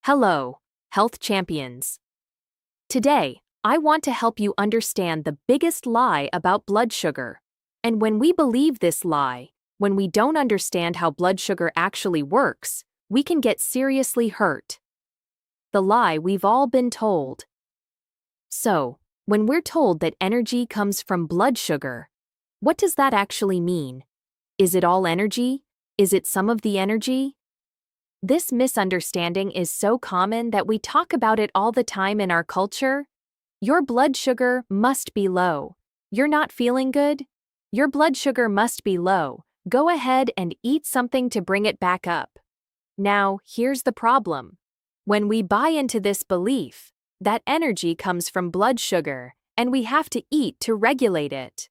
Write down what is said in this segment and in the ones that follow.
Hello, health champions. Today, I want to help you understand the biggest lie about blood sugar. And when we believe this lie, when we don't understand how blood sugar actually works, we can get seriously hurt. The lie we've all been told. So, when we're told that energy comes from blood sugar, what does that actually mean? Is it all energy? Is it some of the energy? This misunderstanding is so common that we talk about it all the time in our culture. Your blood sugar must be low. You're not feeling good? Your blood sugar must be low. Go ahead and eat something to bring it back up. Now, here's the problem. When we buy into this belief, that energy comes from blood sugar, and we have to eat to regulate it.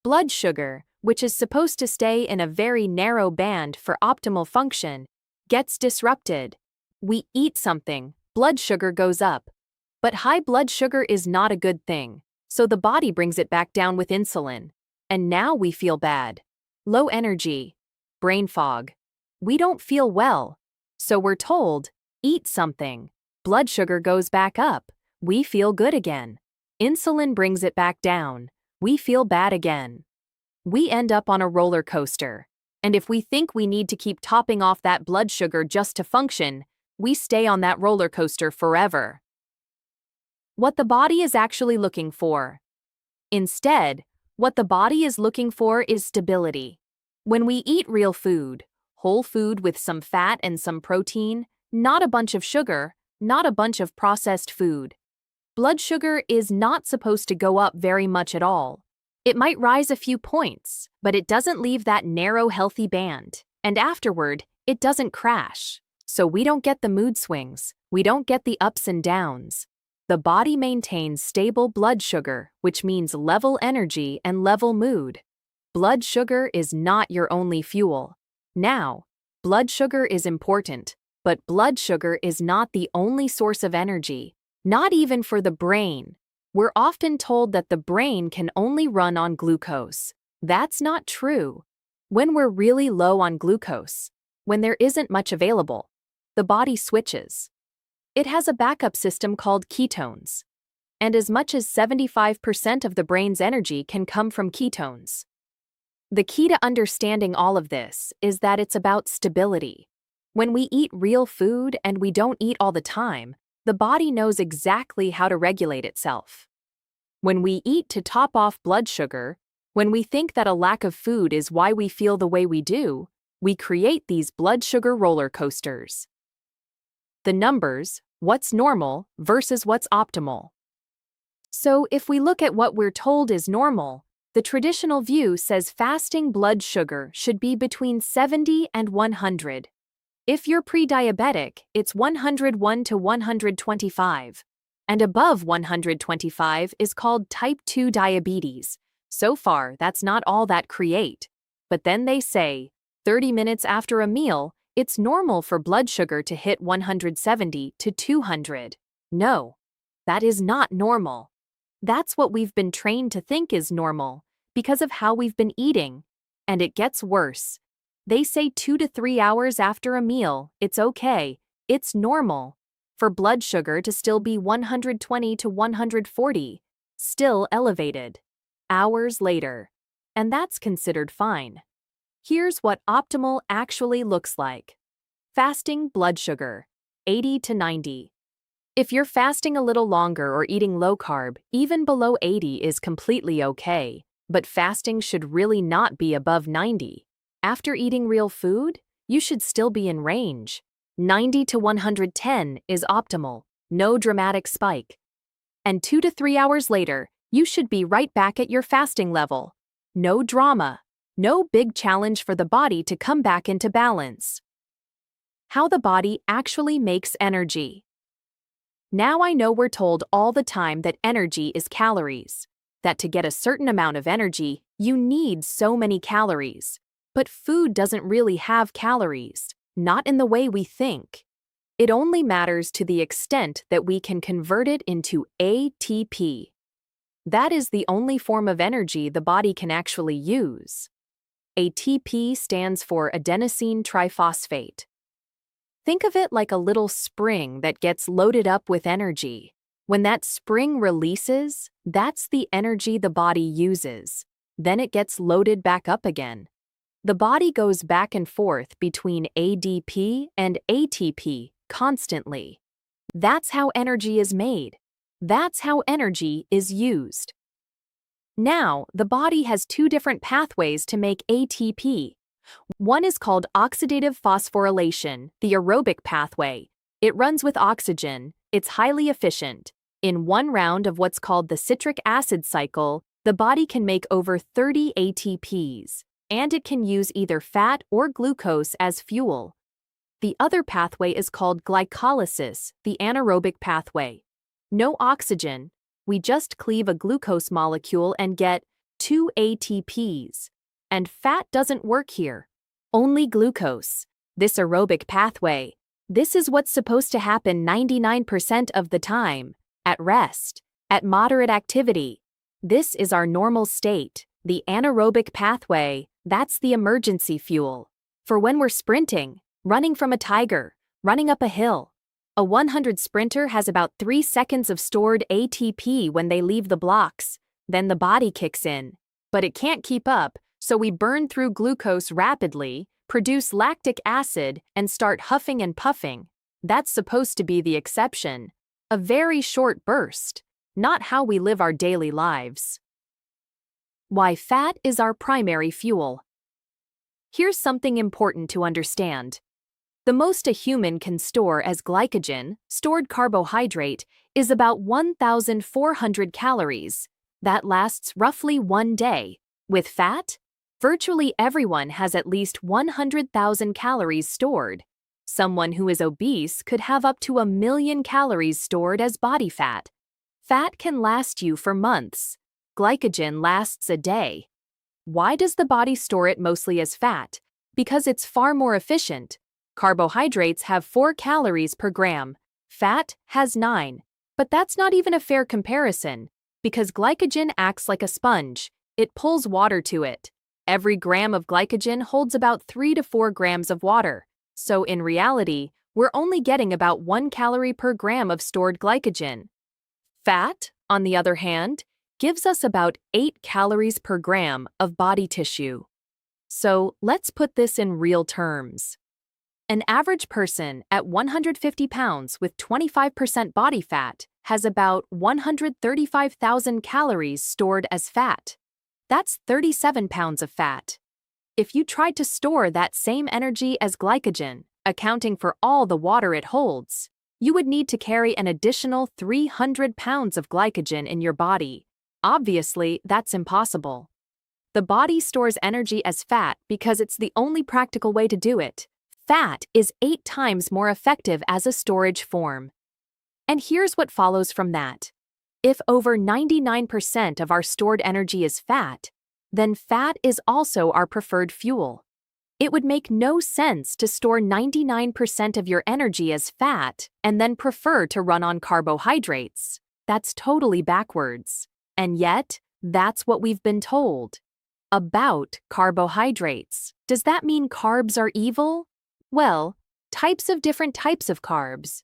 Blood sugar, which is supposed to stay in a very narrow band for optimal function, gets disrupted. We eat something, blood sugar goes up. But high blood sugar is not a good thing, so the body brings it back down with insulin. And now we feel bad. Low energy. Brain fog. We don't feel well. So we're told, eat something. Blood sugar goes back up. We feel good again. Insulin brings it back down. We feel bad again. We end up on a roller coaster. And if we think we need to keep topping off that blood sugar just to function, we stay on that roller coaster forever. What the body is actually looking for. Instead, what the body is looking for is stability. When we eat real food, whole food with some fat and some protein, not a bunch of sugar, not a bunch of processed food, blood sugar is not supposed to go up very much at all. It might rise a few points, but it doesn't leave that narrow, healthy band. And afterward, it doesn't crash. So we don't get the mood swings. We don't get the ups and downs. The body maintains stable blood sugar, which means level energy and level mood. Blood sugar is not your only fuel. Now, blood sugar is important, but blood sugar is not the only source of energy, not even for the brain. We're often told that the brain can only run on glucose. That's not true. When we're really low on glucose, when there isn't much available, the body switches. It has a backup system called ketones. And as much as 75% of the brain's energy can come from ketones. The key to understanding all of this is that it's about stability. When we eat real food and we don't eat all the time, the body knows exactly how to regulate itself. When we eat to top off blood sugar, when we think that a lack of food is why we feel the way we do, we create these blood sugar roller coasters. The numbers, what's normal versus what's optimal. So if we look at what we're told is normal, the traditional view says fasting blood sugar should be between 70 and 100. If you're pre-diabetic, it's 101 to 125. And above 125 is called type 2 diabetes. So far, that's not all that great. But then they say, 30 minutes after a meal, it's normal for blood sugar to hit 170 to 200. No, that is not normal. That's what we've been trained to think is normal, because of how we've been eating. And it gets worse. They say 2 to 3 hours after a meal, it's okay, it's normal, for blood sugar to still be 120 to 140, still elevated, hours later. And that's considered fine. Here's what optimal actually looks like. Fasting blood sugar, 80 to 90. If you're fasting a little longer or eating low carb, even below 80 is completely okay, but fasting should really not be above 90. After eating real food, you should still be in range. 90 to 110 is optimal, no dramatic spike. And 2 to 3 hours later, you should be right back at your fasting level. No drama, no big challenge for the body to come back into balance. How the body actually makes energy. Now I know we're told all the time that energy is calories, that to get a certain amount of energy, you need so many calories. But food doesn't really have calories, not in the way we think. It only matters to the extent that we can convert it into ATP. That is the only form of energy the body can actually use. ATP stands for adenosine triphosphate. Think of it like a little spring that gets loaded up with energy. When that spring releases, that's the energy the body uses. Then it gets loaded back up again. The body goes back and forth between ADP and ATP constantly. That's how energy is made. That's how energy is used. Now, the body has two different pathways to make ATP. One is called oxidative phosphorylation, the aerobic pathway. It runs with oxygen. It's highly efficient. In one round of what's called the citric acid cycle, the body can make over 30 ATPs, and it can use either fat or glucose as fuel. The other pathway is called glycolysis, the anaerobic pathway. No oxygen. We just cleave a glucose molecule and get 2 ATPs. And fat doesn't work here. Only glucose. This aerobic pathway. This is what's supposed to happen 99% of the time. At rest. At moderate activity. This is our normal state. The anaerobic pathway, that's the emergency fuel. For when we're sprinting, running from a tiger, running up a hill. A 100 sprinter has about 3 seconds of stored ATP when they leave the blocks. Then the body kicks in. But it can't keep up, so we burn through glucose rapidly, produce lactic acid, and start huffing and puffing. That's supposed to be the exception. A very short burst. Not how we live our daily lives. Why fat is our primary fuel. Here's something important to understand. The most a human can store as glycogen, stored carbohydrate, is about 1,400 calories. That lasts roughly 1 day. With fat, virtually everyone has at least 100,000 calories stored. Someone who is obese could have up to 1,000,000 calories stored as body fat. Fat can last you for months. Glycogen lasts a day. Why does the body store it mostly as fat? Because it's far more efficient. Carbohydrates have 4 calories per gram. Fat has 9. But that's not even a fair comparison, because glycogen acts like a sponge. It pulls water to it. Every gram of glycogen holds about 3 to 4 grams of water. So in reality, we're only getting about 1 calorie per gram of stored glycogen. Fat, on the other hand, gives us about 8 calories per gram of body tissue. So let's put this in real terms. An average person at 150 pounds with 25% body fat has about 135,000 calories stored as fat. That's 37 pounds of fat. If you tried to store that same energy as glycogen, accounting for all the water it holds, you would need to carry an additional 300 pounds of glycogen in your body. Obviously, that's impossible. The body stores energy as fat because it's the only practical way to do it. Fat is 8 times more effective as a storage form. And here's what follows from that. If over 99% of our stored energy is fat, then fat is also our preferred fuel. It would make no sense to store 99% of your energy as fat and then prefer to run on carbohydrates. That's totally backwards. And yet, that's what we've been told. About carbohydrates. Does that mean carbs are evil? Well, different types of carbs.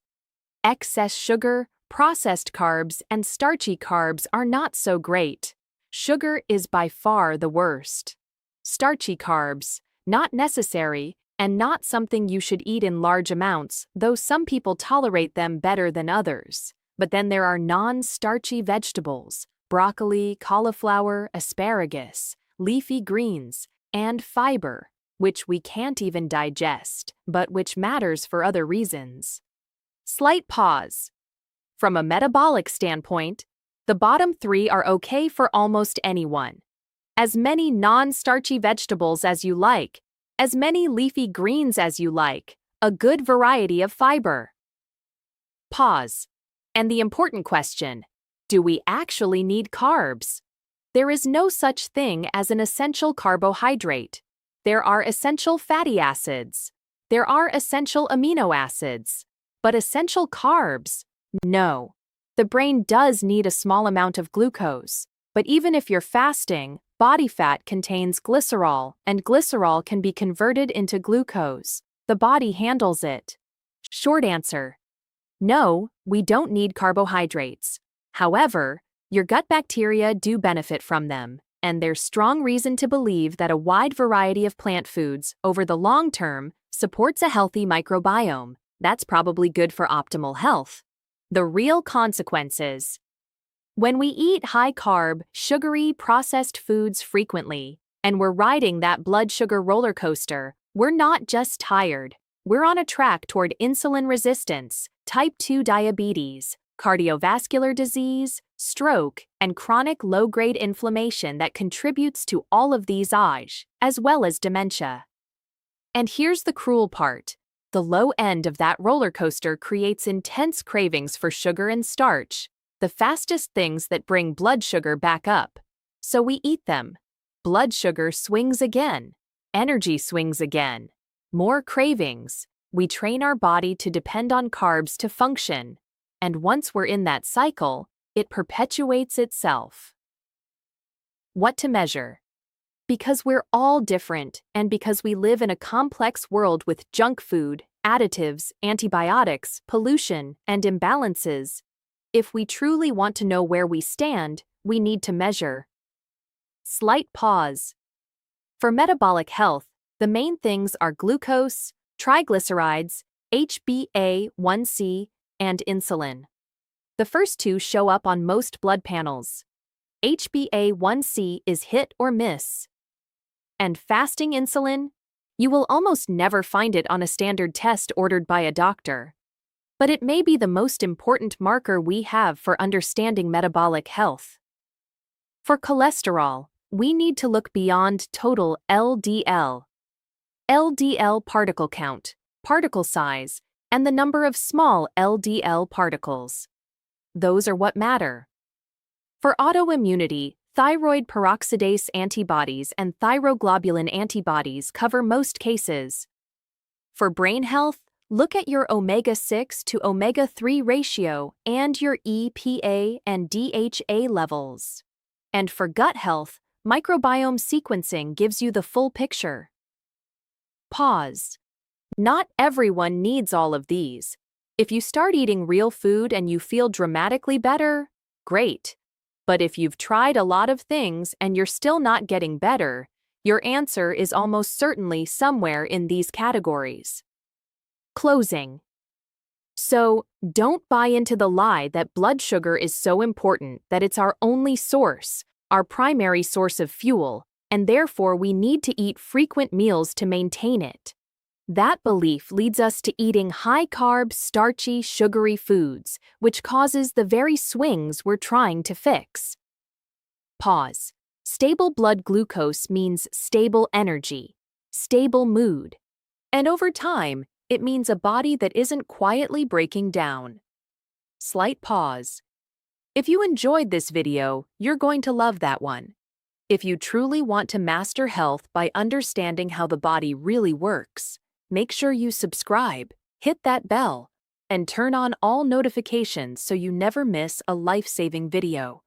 Excess sugar, processed carbs, and starchy carbs are not so great. Sugar is by far the worst. Starchy carbs, not necessary, and not something you should eat in large amounts, though some people tolerate them better than others. But then there are non-starchy vegetables, broccoli, cauliflower, asparagus, leafy greens, and fiber, which we can't even digest, but which matters for other reasons. Slight pause. From a metabolic standpoint, the bottom 3 are okay for almost anyone. As many non-starchy vegetables as you like, as many leafy greens as you like, a good variety of fiber. Pause. And the important question, do we actually need carbs? There is no such thing as an essential carbohydrate. There are essential fatty acids. There are essential amino acids. But essential carbs? No. The brain does need a small amount of glucose, but even if you're fasting, body fat contains glycerol, and glycerol can be converted into glucose. The body handles it. Short answer: no, we don't need carbohydrates. However, your gut bacteria do benefit from them, and there's strong reason to believe that a wide variety of plant foods, over the long term, supports a healthy microbiome. That's probably good for optimal health. The real consequences: when we eat high-carb, sugary, processed foods frequently, and we're riding that blood sugar roller coaster, we're not just tired. We're on a track toward insulin resistance, type 2 diabetes, cardiovascular disease, stroke, and chronic low-grade inflammation that contributes to all of these age, as well as dementia. And here's the cruel part: the low end of that roller coaster creates intense cravings for sugar and starch, the fastest things that bring blood sugar back up. So we eat them. Blood sugar swings again. Energy swings again. More cravings. We train our body to depend on carbs to function. And once we're in that cycle, it perpetuates itself. What to measure? Because we're all different, and because we live in a complex world with junk food, additives, antibiotics, pollution, and imbalances, if we truly want to know where we stand, we need to measure. Slight pause. For metabolic health, the main things are glucose, triglycerides, HbA1c, and insulin. The first two show up on most blood panels. HbA1c is hit or miss. And fasting insulin? You will almost never find it on a standard test ordered by a doctor. But it may be the most important marker we have for understanding metabolic health. For cholesterol, we need to look beyond total LDL. LDL particle count, particle size, and the number of small LDL particles. Those are what matter. For autoimmunity, thyroid peroxidase antibodies and thyroglobulin antibodies cover most cases. For brain health, look at your omega-6 to omega-3 ratio and your EPA and DHA levels. And for gut health, microbiome sequencing gives you the full picture. Pause. Not everyone needs all of these. If you start eating real food and you feel dramatically better, great. But if you've tried a lot of things and you're still not getting better, your answer is almost certainly somewhere in these categories. Closing. So, don't buy into the lie that blood sugar is so important that it's our only source, our primary source of fuel, and therefore we need to eat frequent meals to maintain it. That belief leads us to eating high-carb, starchy, sugary foods, which causes the very swings we're trying to fix. Pause. Stable blood glucose means stable energy, stable mood. And over time, it means a body that isn't quietly breaking down. Slight pause. If you enjoyed this video, you're going to love that one. If you truly want to master health by understanding how the body really works, make sure you subscribe, hit that bell, and turn on all notifications so you never miss a life-saving video.